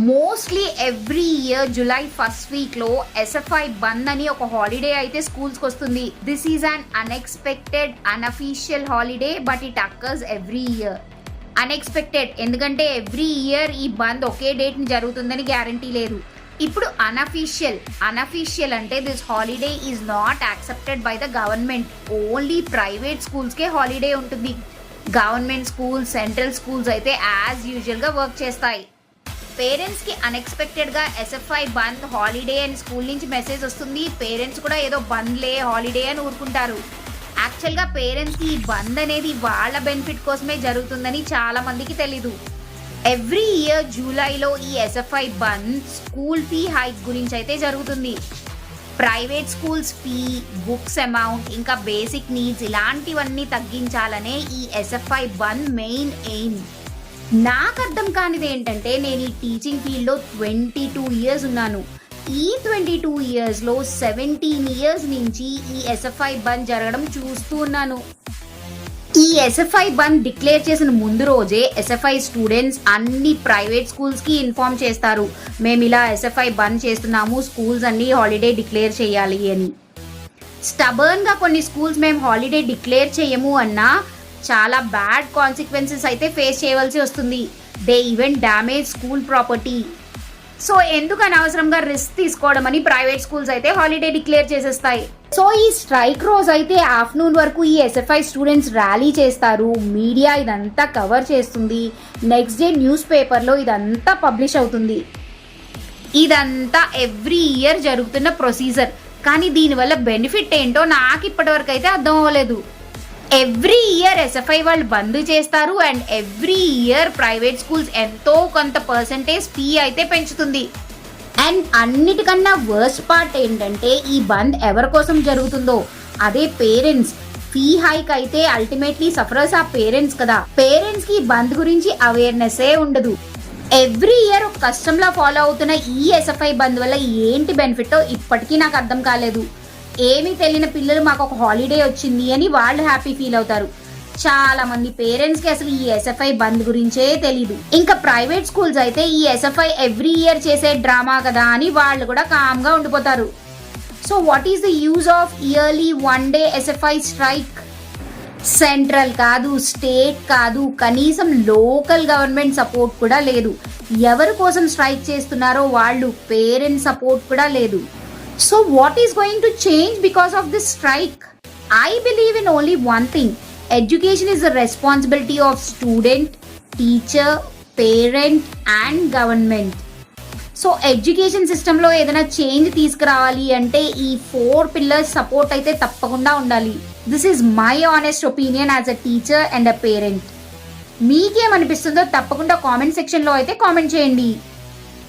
Mostly every year July first week లో SFI బంద్ అని ఒక హాలిడే అయితే స్కూల్స్ కి వస్తుంది. This is an unexpected unofficial holiday but it occurs every year. Unexpected ఎందుకంటే ఎవ్రీ ఇయర్ ఈ బంద్ ఒకే డేట్ ని జరుగుతుందని గ్యారంటీ లేదు. ఇప్పుడు అన్అఫీషియల్ అంటే this holiday is not accepted by the government. Only private schools K holiday ఉంటుంది. గవర్నమెంట్ స్కూల్స్, సెంట్రల్ స్కూల్స్ అయితే as usual గా వర్క్ చేస్తాయి. పేరెంట్స్ కి అన్ఎక్స్పెక్టెడ్ గా ఎస్ఎఫ్ఐ బంద్ హాలిడే అని స్కూల్ నుంచి మెసేజ్ వస్తుంది. పేరెంట్స్ కూడా ఏదో బంద్లే హాలిడే అని ఊరుకుంటారు. యాక్చువల్ గా పేరెంట్స్ కి ఈ బంద్ అనేది వాళ్ళ బెనిఫిట్ కోసమే జరుగుతుందని చాలా మందికి తెలీదు. ఎవ్రీ ఇయర్ జూలైలో ఈ ఎస్ఎఫ్ఐ బంద్ స్కూల్ ఫీ హైక్ గురించి అయితే జరుగుతుంది. Private schools fee, books amount, ఇంకా బేసిక్ నీడ్స్ ఇలాంటివన్నీ తగ్గించాలనే ఈ ఎస్ఎఫ్ఐ బంద్ మెయిన్ ఎయిమ్. నాకు అర్థం కానిది ఏంటంటే, నేను ఈ టీచింగ్ ఫీల్డ్లో 22 ఇయర్స్ ఉన్నాను. ఈ 22 ఇయర్స్లో 17 ఇయర్స్ నుంచి ఈ ఎస్ఎఫ్ఐ బంద్ జరగడం చూస్తూ ఉన్నాను. ఈ ఎస్ఎఫ్ఐ బంద్ డిక్లేర్ చేసిన ముందు రోజే ఎస్ఎఫ్ఐ స్టూడెంట్స్ అన్ని ప్రైవేట్ స్కూల్స్ కి ఇన్ఫార్మ్ చేస్తారు, మేము ఇలా ఎస్ఎఫ్ఐ బంద్ చేస్తున్నాము, స్కూల్స్ అన్ని హాలిడే డిక్లేర్ చేయాలి అని. స్టబర్న్ గా కొన్ని స్కూల్స్ మేము హాలిడే డిక్లేర్ చేయము అన్నా చాలా బ్యాడ్ కాన్సిక్వెన్సెస్ అయితే ఫేస్ చేయవలసి వస్తుంది. They even damage school property. So ఎందుకు అనవసరంగా రిస్క్ తీసుకోవడం అని ప్రైవేట్ స్కూల్స్ అయితే హాలిడే డిక్లేర్ చేసేస్తాయి. సో ఈ స్ట్రైక్ రోజు అయితే ఆఫ్టర్నూన్ వరకు ఈ ఎస్ఎఫ్ఐ స్టూడెంట్స్ ర్యాలీ చేస్తారు. మీడియా ఇదంతా కవర్ చేస్తుంది. నెక్స్ట్ డే న్యూస్ పేపర్లో ఇదంతా పబ్లిష్ అవుతుంది. ఇదంతా ఎవ్రీ ఇయర్ జరుగుతున్న ప్రొసీజర్. కానీ దీనివల్ల బెనిఫిట్ ఏంటో నాకు ఇప్పటివరకు అయితే అర్థం అవ్వలేదు. ఎవ్రీ ఇయర్ ఎస్ఎఫ్ఐ వాళ్ళు బంద్ చేస్తారు and every year private schools ఎంతో కొంత పర్సంటేజ్ ఫీ అయితే పెంచుతుంది. అండ్ అన్నిటికన్నా వర్స్ట్ పార్ట్ ఏంటంటే, ఈ బంద్ ఎవరి కోసం జరుగుతుందో అదే పేరెంట్స్. ఫీ హైక్ అయితే అల్టిమేట్లీ సఫరర్స్ ఆ పేరెంట్స్ కదా. పేరెంట్స్ కి బంద్ గురించి అవేర్నెస్సే ఉండదు. ఎవ్రీ ఇయర్ ఒక కస్టమ్లా ఫాలో అవుతున్న ఈ ఎస్ఎఫ్ఐ బంద్ వల్ల ఏంటి బెనిఫిటో ఇప్పటికీ నాకు అర్థం కాలేదు. ఏమీ తెలియని పిల్లలు మాకు ఒక హాలిడే వచ్చింది అని వాళ్ళు హ్యాపీ ఫీల్ అవుతారు. చాలా మంది పేరెంట్స్ కి అసలు ఈ ఎస్ఎఫ్ఐ బంద్ గురించే తెలీదు. ఇంకా ప్రైవేట్ స్కూల్స్ అయితే ఈ ఎస్ఎఫ్ఐ ఎవ్రీ ఇయర్ చేసే డ్రామా కదా అని వాళ్ళు కూడా కామ్ గా ఉండిపోతారు. So what is the use of yearly 1 day SFI strike? Central కాదు, స్టేట్ కాదు, కనీసం లోకల్ గవర్నమెంట్ సపోర్ట్ కూడా లేదు. ఎవరి కోసం స్ట్రైక్ చేస్తున్నారో వాళ్ళు పేరెంట్స్ సపోర్ట్ కూడా లేదు. So what is going to change because of this strike? I believe in only one thing. Education is the responsibility of student, teacher, parent and government. So education system లో ఏదైనా change తీసుకురావాలి అంటే ఈ 4 pillars support అయితే తప్పకుండా ఉండాలి. This is my honest opinion as a teacher and a parent. మీకేమనిపిస్తుందో తప్పకుండా comment సెక్షన్లో అయితే కామెంట్ చేయండి.